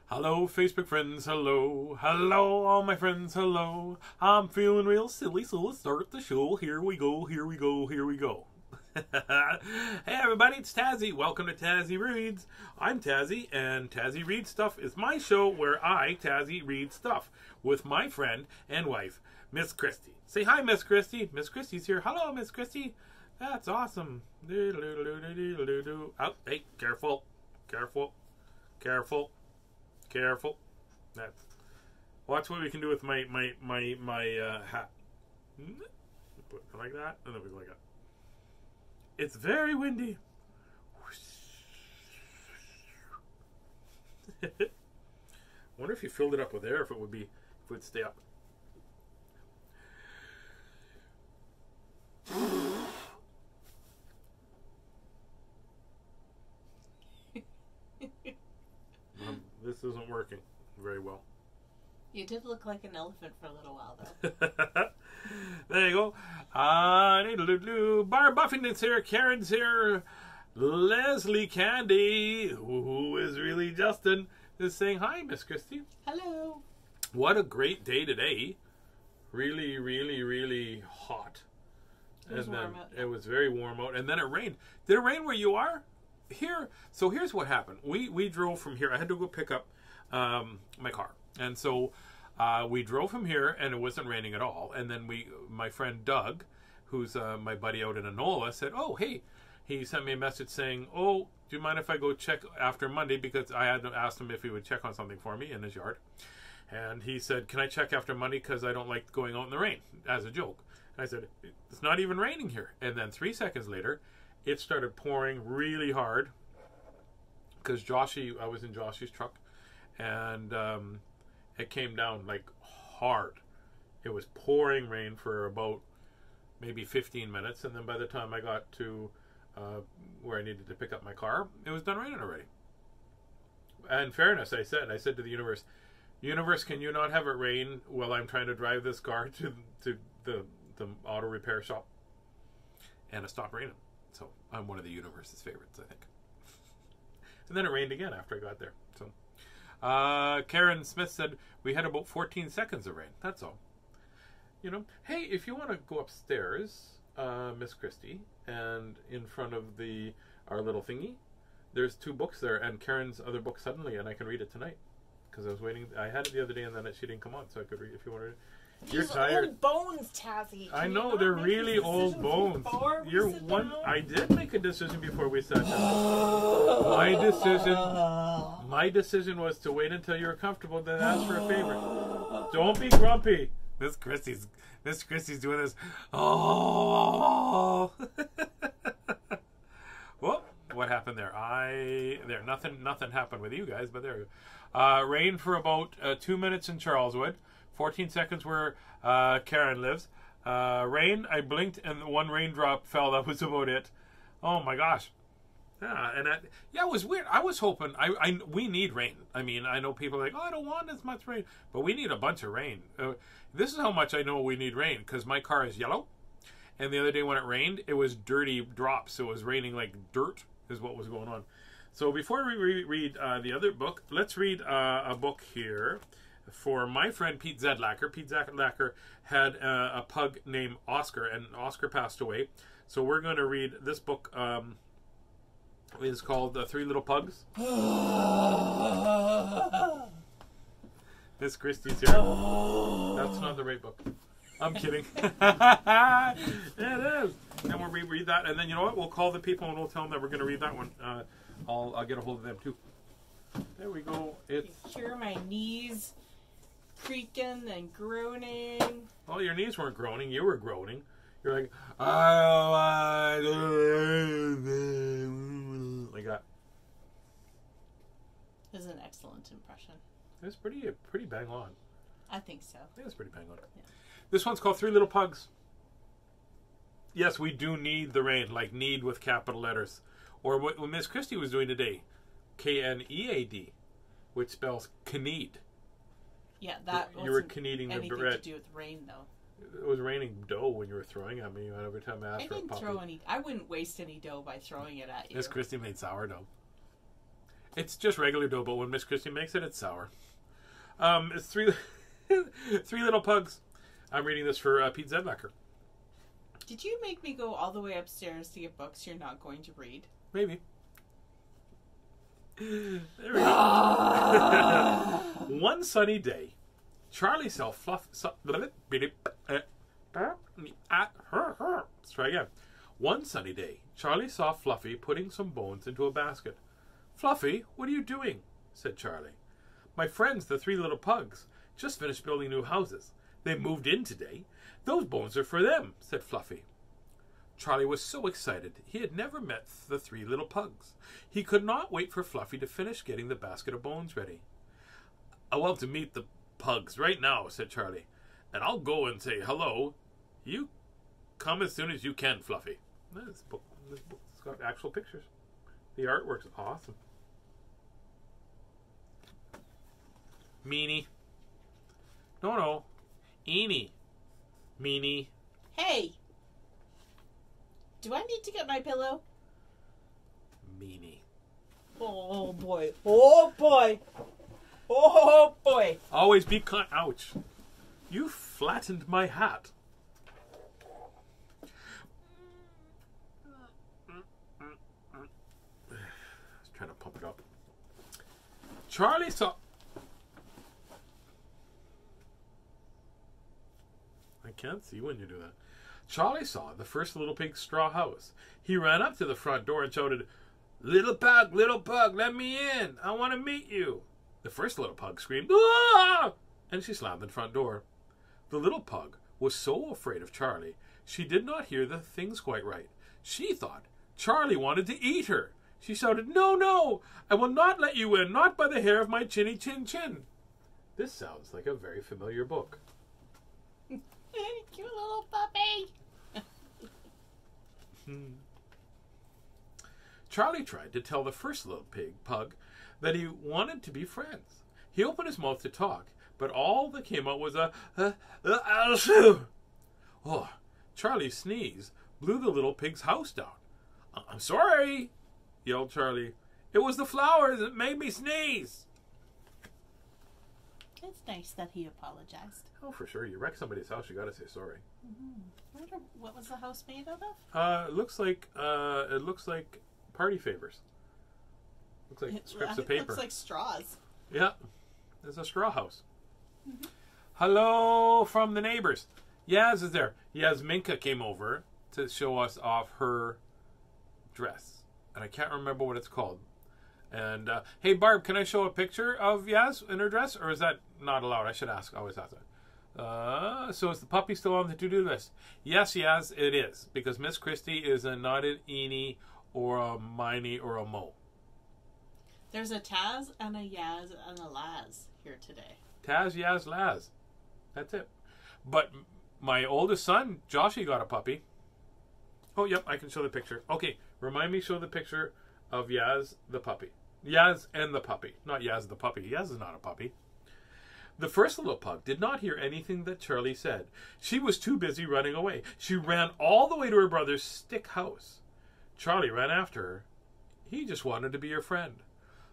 Hello, Facebook friends, hello. Hello, all my friends, hello. I'm feeling real silly, so let's start the show. Here we go, here we go, here we go. Hey, everybody, it's Tazzy. Welcome to Tazzy Reads. I'm Tazzy, and Tazzy Reads Stuff is my show where I, Tazzy, read stuff with my friend and wife, Miss Christy. Say hi, Miss Christy. Miss Christy's here. Hello, Miss Christy. That's awesome. Oh, hey, careful. Careful. Careful. Careful. That's. Watch what we can do with my hat. Put it like that, and then we go like that. It's very windy. Wonder if you filled it up with air, if it would stay up. This isn't working very well. You did look like an elephant for a little while, though. There you go. Barb Buffington's here. Karen's here. Leslie Candy, who is really Justin, is saying hi, Miss Christy. Hello. What a great day today. Really, really, really hot. It was warm out. It was very warm out. And then it rained. Did it rain where you are? Here. So here's what happened. We drove from here. I had to go pick up my car. And so we drove from here, and it wasn't raining at all. And then my friend Doug, who's my buddy out in Enola, said, oh, hey, he sent me a message saying, oh, do you mind if I go check after Monday? Because I had asked him if he would check on something for me in his yard. And he said, can I check after Monday? Because I don't like going out in the rain, as a joke. And I said, it's not even raining here. And then 3 seconds later, it started pouring really hard. Because I was in Joshy's truck. And it came down like hard. It was pouring rain for about maybe 15 minutes. And then by the time I got to where I needed to pick up my car, it was done raining already. In fairness, I said to the universe, can you not have it rain while I'm trying to drive this car to the auto repair shop? And it stopped raining. So I'm one of the universe's favorites, I think. And then it rained again after I got there. So Karen Smith said we had about 14 seconds of rain. That's all. You know, hey, if you want to go upstairs, Miss Christy, and in front of our little thingy, there's 2 books there, and Karen's other book suddenly, and I can read it tonight because I was waiting. I had it the other day, and then she didn't come on, so I could read if you wanted. You're tired. Old bones, Tazzy. I know they're really old bones. You're one. I did make a decision before we sat down. My decision was to wait until you were comfortable, then ask for a favor. Don't be grumpy. Miss Christy's doing this. Oh. Well, what happened there? Nothing happened with you guys, but there. Rain for about 2 minutes in Charleswood. 14 seconds where Karen lives. Rain, I blinked and 1 raindrop fell. That was about it. Oh my gosh. Yeah, and it was weird. I was hoping, we need rain. I mean, I know people are like, oh, I don't want as much rain. But we need a bunch of rain. This is how much I know we need rain, because my car is yellow. And the other day when it rained, it was dirty drops. So it was raining like dirt is what was going on. So before we read the other book, let's read a book here. For my friend Pete Zedlacker. Pete Zedlacker had a pug named Oscar, and Oscar passed away. So we're going to read this book. It's called 3 Little Pugs. Miss Christy's here. That's not the right book. I'm kidding. It is. And we'll reread that, and then you know what? We'll call the people and we'll tell them that we're going to read that one. I'll get a hold of them too. There we go. It's. You hear my knees creaking and groaning. Oh, your knees weren't groaning. You were groaning. You're like, oh, like that. This is an excellent impression. It's pretty bang on. I think so. I think it's pretty bang on. Yeah. This one's called 3 Little Pugs. Yes, we do need the rain, like need with capital letters. Or what Miss Christy was doing today, Knead, which spells knead. Yeah, that you were kneading the bread. Anything to do with rain, though. It was raining dough when you were throwing at me every time I asked for a puppy. I wouldn't waste any dough by throwing it at you. Miss Christy made sourdough. It's just regular dough, but when Miss Christie makes it, it's sour. It's three little pugs. I'm reading this for Pete Zedlacker. Did you make me go all the way upstairs to get books you're not going to read? Maybe. There we go. One sunny day, Charlie saw Let's try again. One sunny day, Charlie saw Fluffy putting some bones into a basket. Fluffy, what are you doing? Said Charlie. My friends, the three little pugs, just finished building new houses. They moved in today. Those bones are for them, said Fluffy. Charlie was so excited he had never met the three little pugs. He could not wait for Fluffy to finish getting the basket of bones ready. I want to meet the pugs right now, said Charlie, and I'll go and say hello. You come as soon as you can, Fluffy. This book's got actual pictures. The artwork's awesome. Meanie. No. Eenie. Meanie. Hey! Do I need to get my pillow? Meanie. Oh boy. Oh boy. Oh boy. Always be kind. Ouch. You flattened my hat. I was trying to pump it up. Charlie saw... I can't see when you do that. Charlie saw the first little pig's straw house. He ran up to the front door and shouted, little pug, let me in. I want to meet you. The first little pug screamed, ah! And she slammed the front door. The little pug was so afraid of Charlie, she did not hear the things quite right. She thought Charlie wanted to eat her. She shouted, no, I will not let you in, not by the hair of my chinny chin chin. This sounds like a very familiar book. Cute little puppy. Charlie tried to tell the first little pug that he wanted to be friends. He opened his mouth to talk, but all that came out was a oh, Charlie's sneeze blew the little pig's house down. I'm sorry, yelled Charlie. It was the flowers that made me sneeze. It's nice that he apologized. Oh, for sure. You wreck somebody's house, you gotta say sorry. I wonder what was the house made out of? It looks like party favors. Looks like strips of paper. It looks like straws. Yeah, there's a straw house. Hello from the neighbors. Yaz is there. Yasminka came over to show us off her dress, and I can't remember what it's called. And hey, Barb, can I show a picture of Yaz in her dress, or is that not allowed? I should ask. I always ask that. So is the puppy still on the to-do list? Yes, Yaz, it is, because Miss Christie is not an Eenie or a Miney or a Mo. There's a Taz and a Yaz and a Laz here today. Taz, Yaz, Laz. That's it. But my oldest son, Joshy, got a puppy. Oh, yep, I can show the picture. Okay, remind me, show the picture of Yaz the puppy. Yaz and the puppy. Not Yaz the puppy. Yaz is not a puppy. The first little pug did not hear anything that Charlie said. She was too busy running away. She ran all the way to her brother's stick house. Charlie ran after her. He just wanted to be her friend.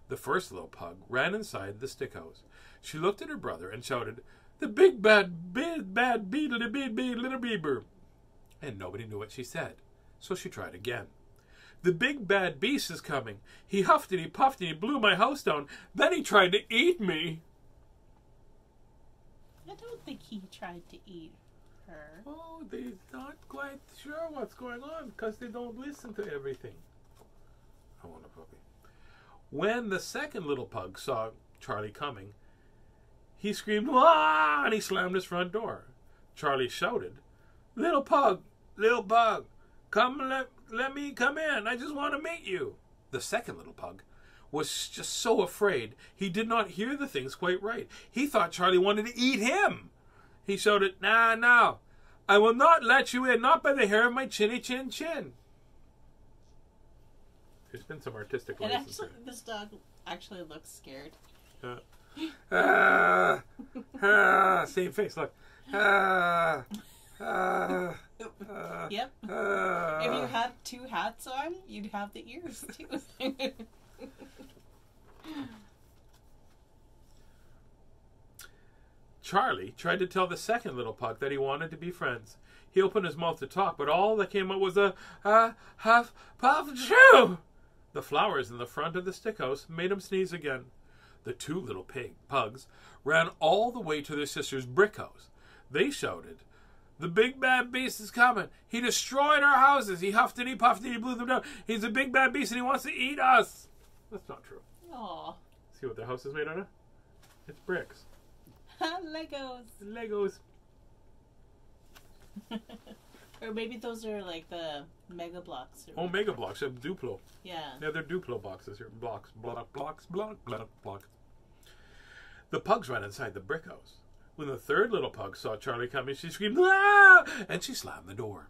The first little pug ran inside the stick house. She looked at her brother and shouted, the big bad beetle little beaver. And nobody knew what she said. So she tried again. The big bad beast is coming. He huffed and he puffed and he blew my house down. Then he tried to eat me. I don't think he tried to eat her. Oh, they're not quite sure what's going on because they don't listen to everything. I want a puppy. When the second little pug saw Charlie coming, he screamed, "Wah!" and he slammed his front door. Charlie shouted, little pug, come let me come in. I just want to meet you." The second little pug was just so afraid he did not hear the things quite right. He thought Charlie wanted to eat him. He shouted, "No, I will not let you in, not by the hair of my chinny chin chin." There's been some artistic license here. This dog actually looks scared. Same face, look. Yep. If you had two hats on, you'd have the ears too. Charlie tried to tell the second little pug that he wanted to be friends. He opened his mouth to talk, but all that came out was a huff, puff, shoo. The flowers in the front of the stick house made him sneeze again. The two little pugs ran all the way to their sister's brick house. They shouted, "The big bad beast is coming. He destroyed our houses. He huffed and he puffed and he blew them down. He's a big bad beast and he wants to eat us." That's not true. Aww. See what their house is made out of? It's bricks. Legos. Legos. Or maybe those are like the Mega Blocks. Oh, Mega Blocks. Duplo. Yeah. Yeah, they're Duplo boxes here. Blocks. Blocks. The pugs ran inside the brick house. When the third little pug saw Charlie coming, she screamed, "Ah!" and she slammed the door.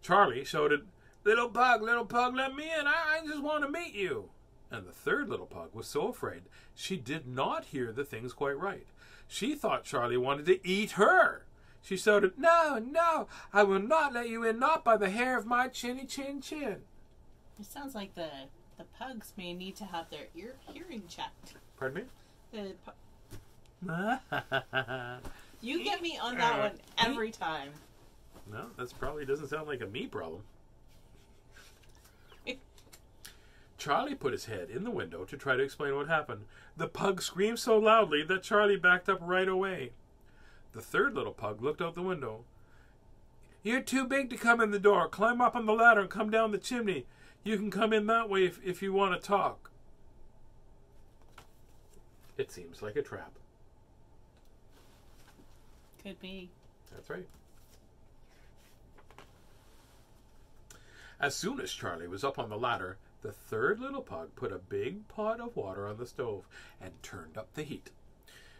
Charlie shouted, little pug, let me in. I just want to meet you." And the third little pug was so afraid she did not hear the things quite right. She thought Charlie wanted to eat her. She shouted, "No, no, I will not let you in, not by the hair of my chinny chin chin." It sounds like the pugs may need to have their hearing checked. Pardon The me? You get me on that one every time. No, that's probably doesn't sound like a me problem. Charlie put his head in the window to try to explain what happened. The pug screamed so loudly that Charlie backed up right away. The third little pug looked out the window. "You're too big to come in the door. Climb up on the ladder and come down the chimney. You can come in that way if you want to talk." It seems like a trap. Could be. That's right. As soon as Charlie was up on the ladder, the third little pug put a big pot of water on the stove and turned up the heat.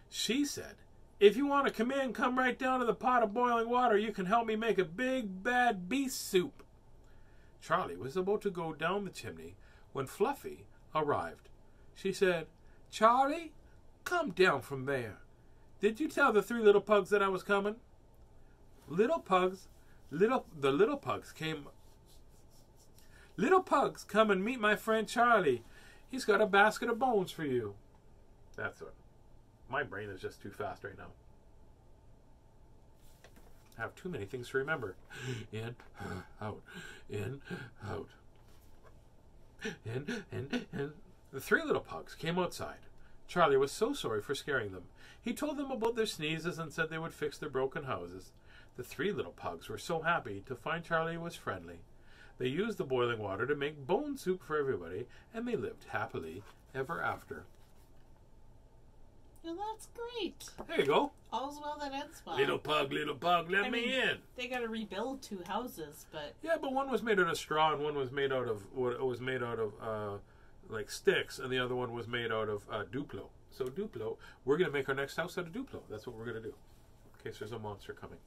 She said, "If you want to come in, come right down to the pot of boiling water. You can help me make a big bad beast soup." Charlie was about to go down the chimney when Fluffy arrived. She said, "Charlie, come down from there. Did you tell the three little pugs that I was coming?" The little pugs came. "Little pugs, come and meet my friend Charlie. He's got a basket of bones for you." That's it. My brain is just too fast right now. I have too many things to remember. In, out, in, out. In. The three little pugs came outside. Charlie was so sorry for scaring them. He told them about their sneezes and said they would fix their broken houses. The three little pugs were so happy to find Charlie was friendly. They used the boiling water to make bone soup for everybody, and they lived happily ever after. Well, that's great. There you go. All's well that ends well. Little pug, let me in. They got to rebuild two houses, but yeah, but one was made out of straw and one was made out of like sticks, and the other one was made out of Duplo. So Duplo, we're gonna make our next house out of Duplo. That's what we're gonna do, in case there's a monster coming.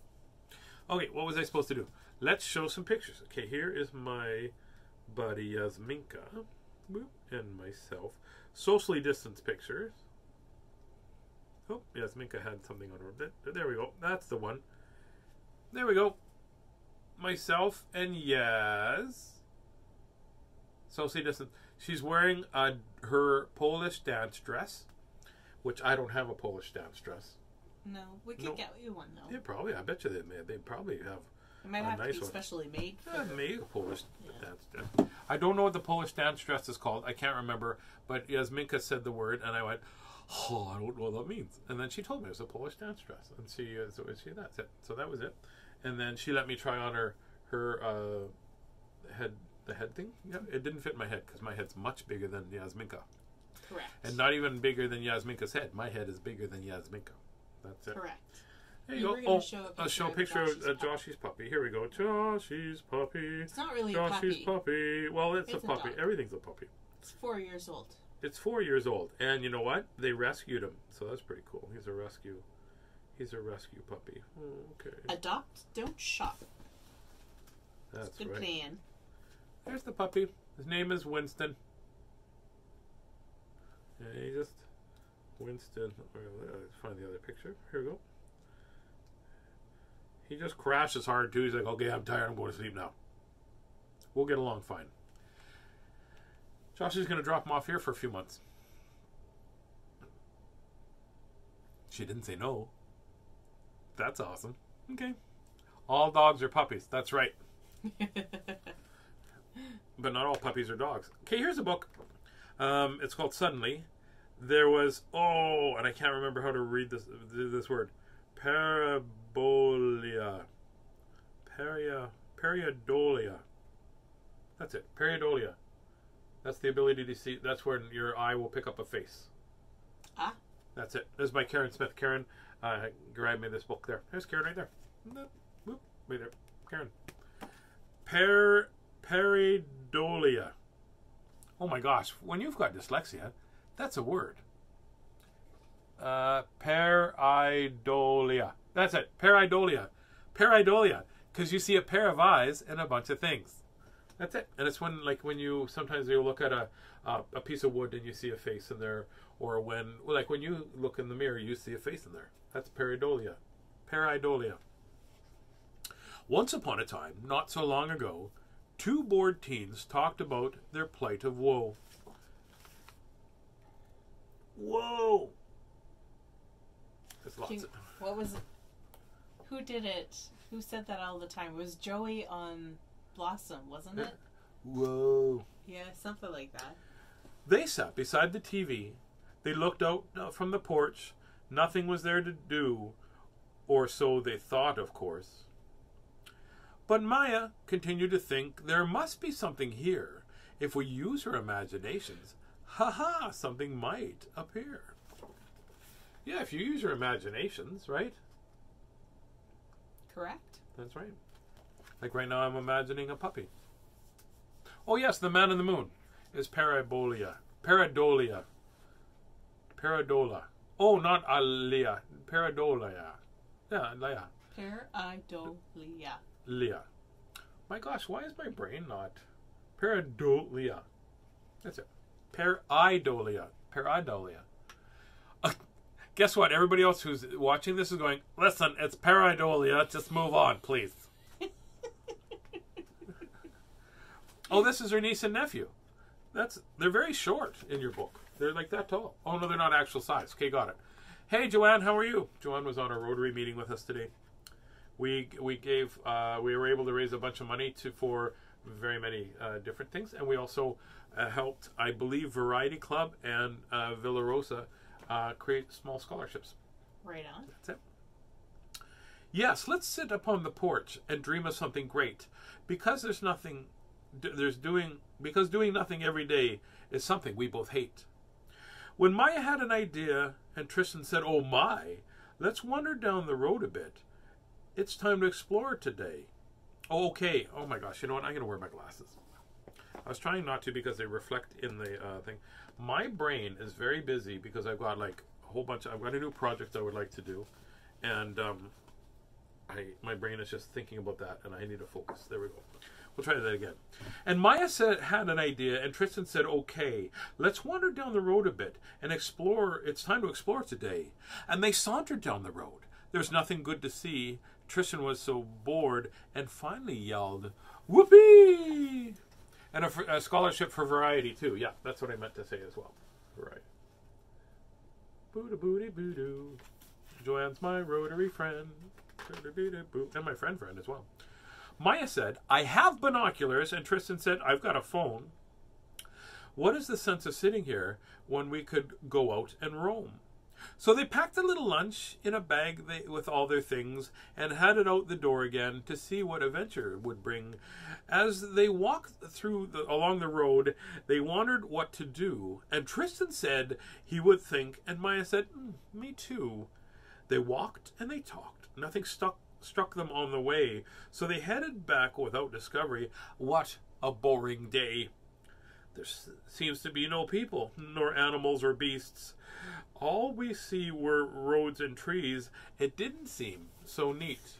Okay, what was I supposed to do? Let's show some pictures. Okay, here is my buddy Yasminka and myself. Socially distanced pictures. Oh, Yasminka had something on her. There we go. That's the one. There we go. Myself and Yaz. Socially distant. She's wearing her Polish dance dress, which I don't have a Polish dance dress. no, we could get you one though. Yeah, probably. I bet you they probably have. It might have nice to be one. Specially made for Maybe a Polish dance dress. I don't know what the Polish dance dress is called. I can't remember. But Yasminka said the word, and I went, "Oh, I don't know what that means." And then she told me it was a Polish dance dress, and that's it. So that was it. And then she let me try on her head thing. Yeah, it didn't fit my head because my head's much bigger than Yasminka. Correct. And not even bigger than Yasminka's head. My head is bigger than Yasminka. That's it. Correct. There you go. I'll show a picture of Joshy's puppy. Here we go. Joshy's puppy. It's not really Joshy's a puppy. Well, it's a a puppy. dog. Everything's a puppy. It's 4 years old. It's 4 years old, and you know what? They rescued him, so that's pretty cool. He's a rescue puppy. Oh, okay. Adopt, don't shop. That's Good right. plan. There's the puppy. His name is Winston. And he just Winston. Let's find the other picture. Here we go. He just crashes hard too. He's like, "Okay, I'm tired. I'm going to sleep now." We'll get along fine. Josh is going to drop him off here for a few months. She didn't say no. That's awesome. Okay. All dogs are puppies. That's right. But not all puppies are dogs. Okay, here's a book. It's called Suddenly. There was, and I can't remember how to read this word. Pareidolia. Pareidolia. That's it. Pareidolia. That's the ability to see. That's when your eye will pick up a face. Ah. That's it. This is by Karen Smith. Karen grabbed me this book there. There's Karen right there. Whoop, right there. Karen. Pareidolia. Oh my gosh. When you've got dyslexia, that's a word. Pareidolia. That's it. Pareidolia. Pareidolia. Because you see a pair of eyes and a bunch of things. That's it. And it's when you sometimes you look at a piece of wood and you see a face in there, or when you look in the mirror you see a face in there. That's pareidolia. Pareidolia. Once upon a time, not so long ago, two bored teens talked about their plight of woe. Whoa! There's lots of... What was it? Who did it? Who said that all the time? It was Joey on Blossom, wasn't it? Whoa. Yeah, something like that. They sat beside the TV. They looked out from the porch. Nothing was there to do, or so they thought, of course. But Maya continued to think there must be something here. If we use her imaginations, ha, something might appear. Yeah, if you use your imaginations, right? Correct. That's right. Like right now I'm imagining a puppy. Oh yes, the man in the moon is Pareidolia. Pareidolia. Pareidola. Oh, not Alia. Pareidolia. Yeah, Leia. Pareidolia. Leah. My gosh, why is my brain not... Pareidolia. That's it. Pareidolia. Pareidolia. Guess what? Everybody else who's watching this is going, listen, it's Pareidolia. Just move on, please. Oh, this is her niece and nephew. They're very short in your book. They're like that tall. Oh, no, they're not actual size. Okay, got it. Hey, Joanne, how are you? Joanne was on a Rotary meeting with us today. We were able to raise a bunch of money for very many different things, and we also helped, I believe, Variety Club and Villa Rosa create small scholarships. Right on. That's it. Yes, let's sit upon the porch and dream of something great, because doing nothing every day is something we both hate. When Maya had an idea and Tristan said, "Oh my, let's wander down the road a bit. It's time to explore today." Oh, okay. Oh my gosh, you know what? I'm going to wear my glasses. I was trying not to because they reflect in the thing. My brain is very busy because I've got like a whole bunch. I've got a new project I would like to do, and my brain is just thinking about that, and I need to focus. There we go. We'll try that again. And Maya had an idea, and Tristan said, "Okay, let's wander down the road a bit and explore. It's time to explore today." And they sauntered down the road. There's nothing good to see. Tristan was so bored and finally yelled, "Whoopee!" And a scholarship for Variety, too. Yeah, that's what I meant to say as well. Variety. Boo-da-booty-boo-doo. Joanne's my Rotary friend. And my friend as well. Maya said, "I have binoculars," and Tristan said, "I've got a phone. What is the sense of sitting here when we could go out and roam?" So they packed a little lunch in a bag with all their things and headed out the door again to see what adventure would bring. As they walked along the road, they wondered what to do, and Tristan said he would think, and Maya said, "Me too." They walked and they talked. Nothing struck them on the way, so they headed back without discovery. What a boring day. There seems to be no people, nor animals or beasts. All we see were roads and trees. It didn't seem so neat.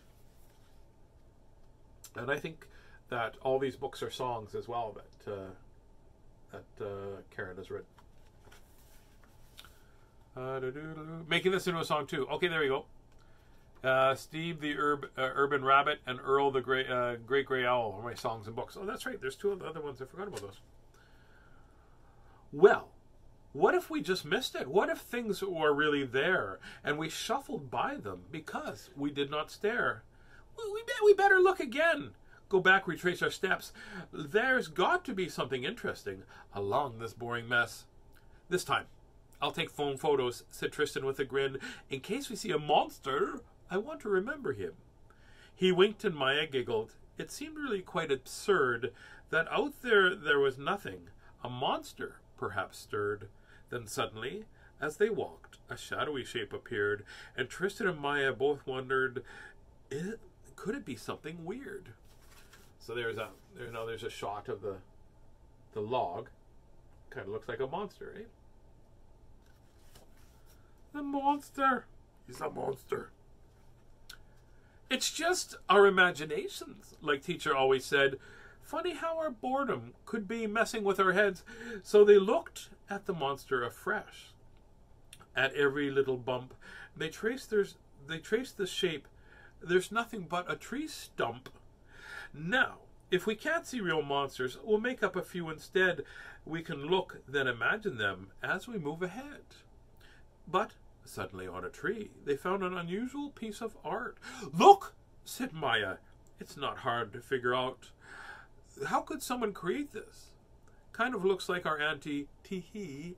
And I think that all these books are songs as well that Karen has written. Making this into a song too. Okay, there we go. Steve the Urban Rabbit and Earl the Great Gray Owl are my songs and books. Oh, that's right. There's two of the other ones. I forgot about those. Well, What if we just missed it? What if things were really there and we shuffled by them because we did not stare? We better look again. Go back, retrace our steps. There's got to be something interesting along this boring mess. This time, I'll take phone photos, said Tristan with a grin. In case we see a monster, I want to remember him. He winked and Maya giggled. It seemed really quite absurd that out there was nothing. A monster perhaps stirred. Then suddenly, as they walked, a shadowy shape appeared, and Tristan and Maya both wondered, could it be something weird? So there's a shot of the log. Kind of looks like a monster, eh? The monster. He's a monster. It's just our imaginations, like teacher always said. Funny how our boredom could be messing with our heads. So they looked at the monster afresh. At every little bump, they traced the shape. There's nothing but a tree stump. Now, if we can't see real monsters, we'll make up a few instead. We can look, then imagine them as we move ahead. But suddenly on a tree, they found an unusual piece of art. Look, said Maya. It's not hard to figure out. How could someone create this? Kind of looks like our auntie Tee-hee,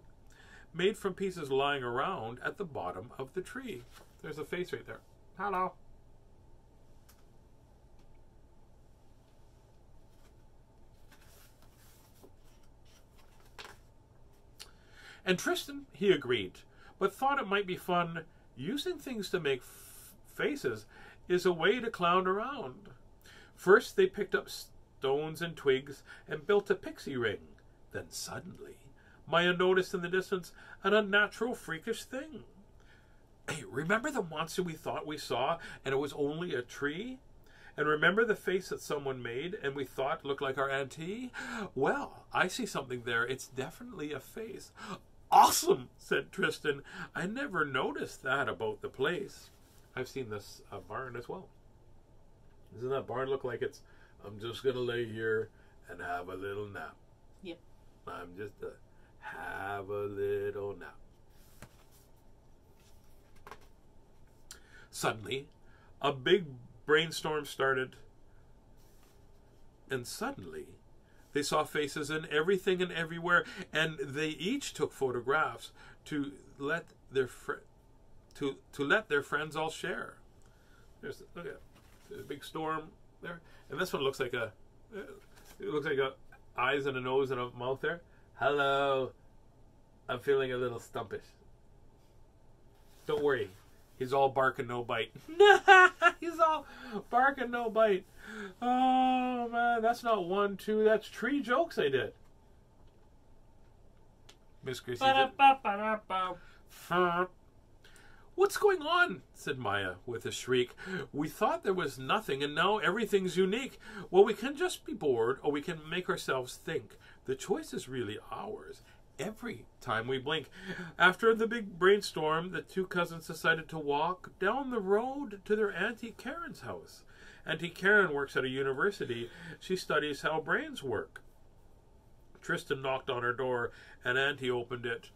made from pieces lying around at the bottom of the tree. There's a face right there. Hello. And Tristan, he agreed, but thought it might be fun. Using things to make faces is a way to clown around. First, they picked up stones and twigs and built a pixie ring. Then suddenly, Maya noticed in the distance an unnatural, freakish thing. Hey, remember the monster we thought we saw and it was only a tree? And remember the face that someone made and we thought looked like our auntie? Well, I see something there. It's definitely a face. Awesome, said Tristan. I never noticed that about the place. I've seen this barn as well. Doesn't that barn look like it's, I'm just going to lay here and have a little nap? Yep. I'm just have a little nap. Suddenly, a big brainstorm started. And suddenly, they saw faces in everything and everywhere, and they each took photographs to let their friends all share. Look at there's a big storm there, and this one looks like a eyes and a nose and a mouth there. Hello, I'm feeling a little stumpish. Don't worry, he's all bark and no bite. He's all bark and no bite. Oh man, that's not 1, 2, that's 3 jokes I did. Miss Gracie. What's going on? Said Maya with a shriek. We thought there was nothing and now everything's unique. Well, we can just be bored or we can make ourselves think. The choice is really ours every time we blink. After the big brainstorm, the 2 cousins decided to walk down the road to their Auntie Karen's house. Auntie Karen works at a university. She studies how brains work. Tristan knocked on her door and Auntie opened it.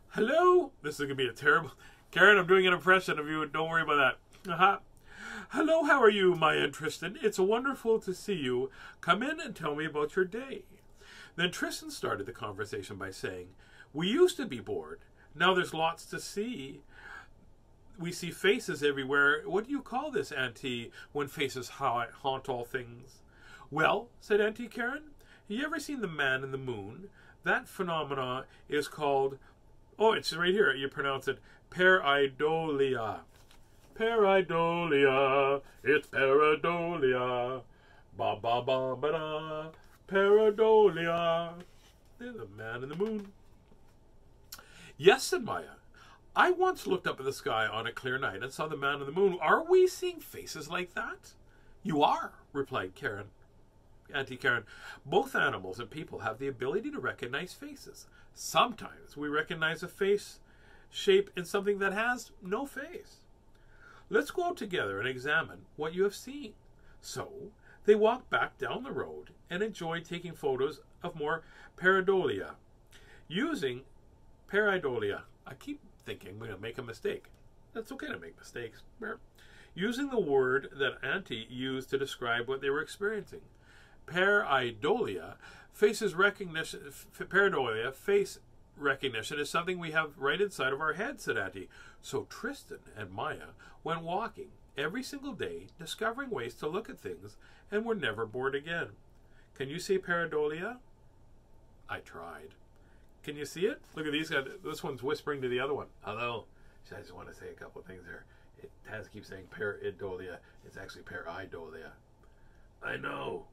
Hello? This is going to be a terrible... Karen, I'm doing an impression of you. Don't worry about that. Hello, how are you, Maya and Tristan? It's wonderful to see you. Come in and tell me about your day. Then Tristan started the conversation by saying, we used to be bored. Now there's lots to see. We see faces everywhere. What do you call this, Auntie, when faces haunt all things? Well, said Auntie Karen, have you ever seen the man in the moon? That phenomena is called... Oh, it's right here. You pronounce it Pareidolia. Pareidolia. It's Pareidolia. Ba ba ba ba da. Pareidolia. There's a man in the moon. Yes, said Maya. I once looked up at the sky on a clear night and saw the man in the moon. Are we seeing faces like that? You are, replied Karen. Auntie Karen. Both animals and people have the ability to recognize faces. Sometimes we recognize a face shape in something that has no face. Let's go out together and examine what you have seen. So they walked back down the road and enjoyed taking photos of more pareidolia. Using Pareidolia. I keep thinking I'm going to make a mistake. That's okay to make mistakes. Using the word that Auntie used to describe what they were experiencing. Pareidolia faces recognition. Pareidolia, face recognition, is something we have right inside of our head, said Auntie. So Tristan and Maya went walking every single day, discovering ways to look at things, and were never bored again. Can you see Pareidolia? I tried. Can you see it? Look at these guys. This one's whispering to the other one. Hello. I just want to say a couple of things here. Taz keeps saying Pareidolia. It's actually Pareidolia. I know.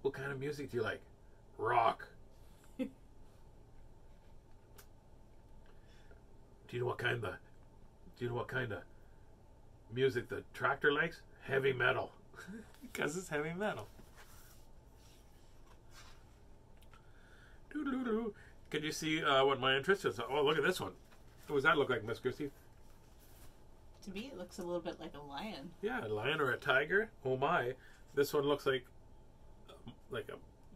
What kind of music do you like? Rock. Do you know what kind of music the tractor likes? Heavy metal. Because it's heavy metal. Doo-doo-doo. Can you see what my interest is? Oh, look at this one. What does that look like, Miss Christie? To me, it looks a little bit like a lion. Yeah, a lion or a tiger. Oh my! This one looks like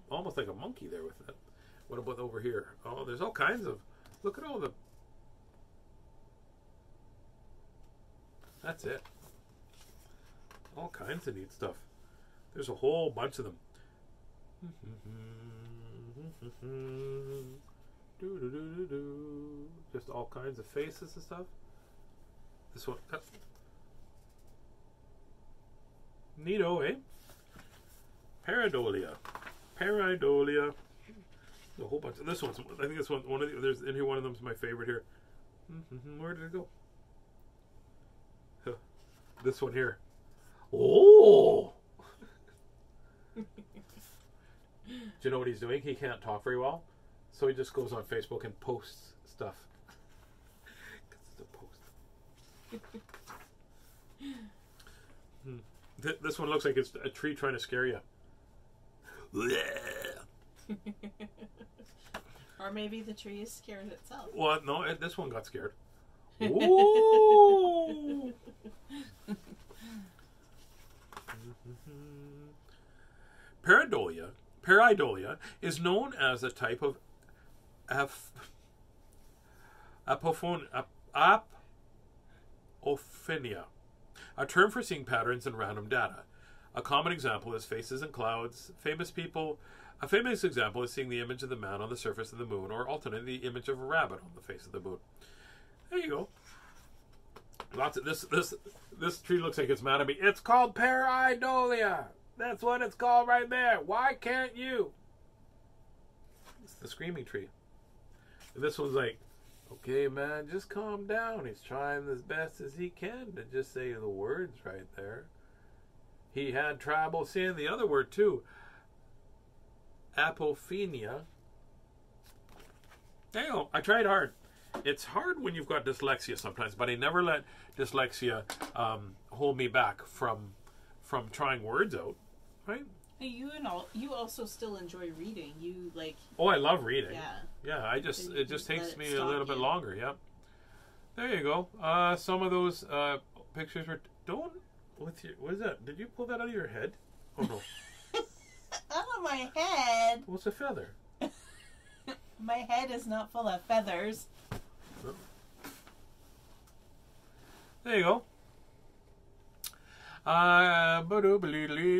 almost like a monkey there with that. What about over here? Oh, there's all kinds of. Look at all the. That's it. All kinds of neat stuff. There's a whole bunch of them. Just all kinds of faces and stuff. This one, neato, eh? Pareidolia, a whole bunch. This one's. I think this one. One of the, there's in here. One of them's my favorite here. Where did it go? This one here. Oh. Do you know what he's doing? He can't talk very well, so he just goes on Facebook and posts stuff. This one looks like it's a tree trying to scare you. Or maybe the tree is scared itself. Well, no, this one got scared. Ooh. Pareidolia is known as a type of apophenia, a term for seeing patterns in random data. A common example is faces in clouds. A famous example is seeing the image of the man on the surface of the moon, or alternately the image of a rabbit on the face of the moon. There you go. Lots of this tree looks like it's mad at me. It's called Pareidolia. That's what it's called right there. Why can't you? It's the screaming tree. And this one's like, okay, man, just calm down. He's trying as best as he can to just say the words right there. He had trouble saying the other word too. Apophenia. There you go. I tried hard. It's hard when you've got dyslexia sometimes, but I never let dyslexia hold me back from trying words out. Right? You also still enjoy reading. You like. Oh, I love reading. Yeah. Yeah. It just takes me a little bit longer. Yep. There you go. Some of those pictures were what is that? Did you pull that out of your head? Oh no. Out of my head. What's a feather? My head is not full of feathers. Oh. There you go.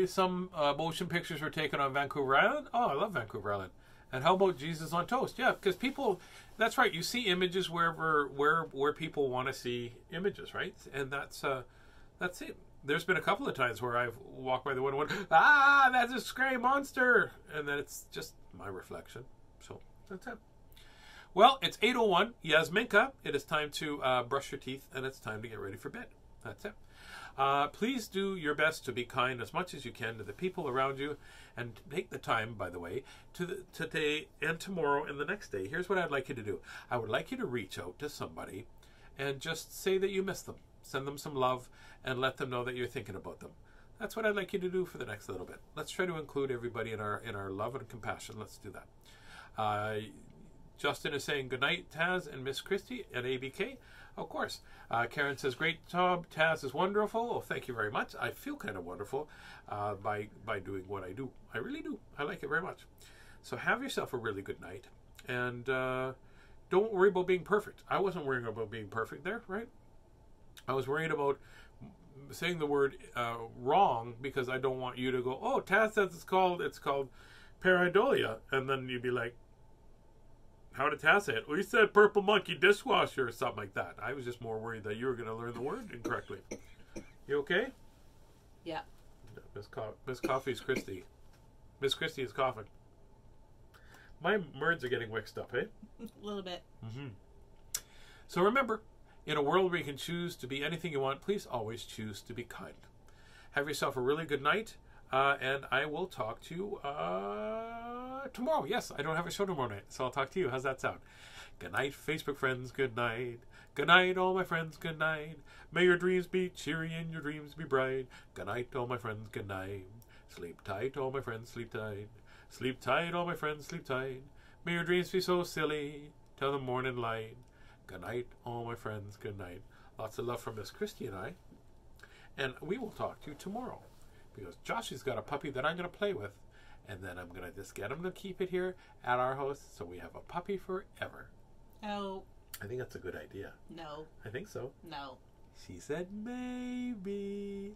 Some motion pictures were taken on Vancouver Island. Oh, I love Vancouver Island. And how about Jesus on Toast? Yeah, because people, that's right. You see images where people want to see images, right? And that's it. There's been a couple of times where I've walked by the window and went, that's a scary monster. And then it's just my reflection. So that's it. Well, it's 8:01. Yasminka, it is time to brush your teeth and it's time to get ready for bed. That's it. Please do your best to be kind as much as you can to the people around you, and take the time, by the way, today and tomorrow and the next day. Here's what I'd like you to do. I would like you to reach out to somebody and just say that you miss them. Send them some love and let them know that you're thinking about them. That's what I'd like you to do for the next little bit. Let's try to include everybody in our love and compassion. Let's do that. Justin is saying good night, Taz and Miss Christie at ABK. Of course. Karen says, great job. Taz is wonderful. Oh, thank you very much. I feel kind of wonderful by doing what I do. I really do. I like it very much. So have yourself a really good night. And don't worry about being perfect. I wasn't worrying about being perfect there, right? I was worried about saying the word wrong because I don't want you to go, oh, Taz says it's called Pareidolia. And then you'd be like, how did Taz say it? Well, he said purple monkey dishwasher or something like that. I was just more worried that you were going to learn the word incorrectly. You okay? Yeah. Miss Coffee's Christy. Miss Christy is coughing. My words are getting mixed up, eh? A little bit. Mm-hmm. So remember, in a world where you can choose to be anything you want, please always choose to be kind. Have yourself a really good night, and I will talk to you tomorrow. Yes, I don't have a show tomorrow night, so I'll talk to you. How's that sound? Good night, Facebook friends. Good night. Good night, all my friends. Good night. May your dreams be cheery and your dreams be bright. Good night, all my friends. Good night. Sleep tight, all my friends. Sleep tight. Sleep tight, all my friends. Sleep tight. May your dreams be so silly till the morning light. Good night, all my friends. Good night. Lots of love from Miss Christy and I. And we will talk to you tomorrow. Because Joshy's got a puppy that I'm going to play with. And then I'm going to just get him to keep it here at our house so we have a puppy forever. Oh. I think that's a good idea. No. I think so. No. She said maybe.